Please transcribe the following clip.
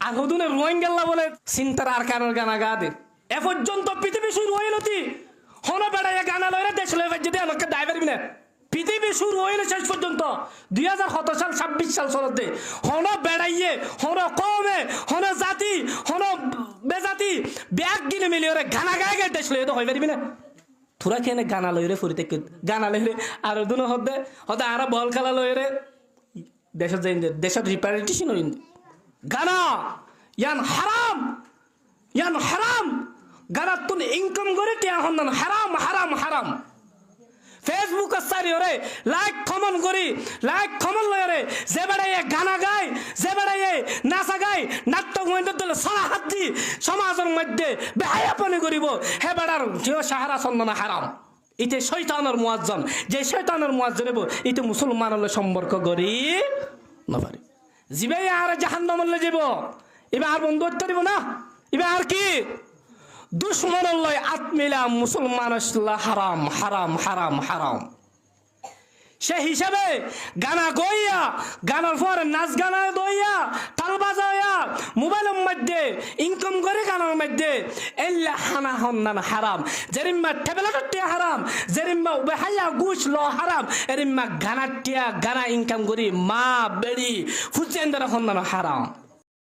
আর হুদুনে রোহিঙ্গাল্লা বলে চিন্তার আর কারোর গানা গা দে এ পর্যন্ত পৃথিবী শুরু হইলতি হন বেড়াইয়া গানা লইরে দেশ লই যদি আমাকে দায়বার বিনা পৃথিবী শুরু হইলে শেষ পর্যন্ত 2017 সাল 26 সাল চলতে হন বেড়াইয়ে হন কমে হন জাতি হন বেজাতি ব্যাগ গিনে মিলি ওরে গানা গায়ে গায়ে দেশ লই হই পারবি না তোরা কেন গানা লইরে ফুরিতে গানা লইরে আর দুনো হদে হদে আর বল খেলা লইরে দেশের যাই দেশের রিপ্রেজেন্টেশন হইন গানা ইয়ান হারাম গানা তুন ইনকাম করে টিয়া হন হারাম হারাম হারাম ফেসবুক সারি ওরে লাইক কমন লয়রে যে বেড়াইয়ে গানা গায় যে বেড়াইয়ে নাচা গায় নাটক মধ্যে দিলে সারা হাত দি সমাজের মধ্যে বেহায়াপনি করিব হে বেড়ার জিও সাহারা চন্দনা হারাম ইতে শয়তানের মুয়াজ্জম যে শয়তানের মুয়াজ্জম ইতে মুসলমানের সম্পর্ক করি নপারি জিবে আর জাহান্নামে যাব এবার আর বন্ধু হতে দিব না এবার আর কি দুশ্মন লয় আত্মিলা মুসলমান হারাম হারাম হারাম হারাম সে হিসাবে গানা গইয়া গানার পর নাচ গানা দইয়া তাল বাজাইয়া মোবাইলের মধ্যে ইনকাম করে গানার মধ্যে এল্লা হানা হন্নান হারাম জেরিম্মা টেবলেটটিয়া হারাম জেরিম্মা বেহাইয়া গুছ ল হারাম এরিম্মা গানাটিয়া গানা ইনকাম করি মা বেড়ি ফুচেন্দার হন্নান হারাম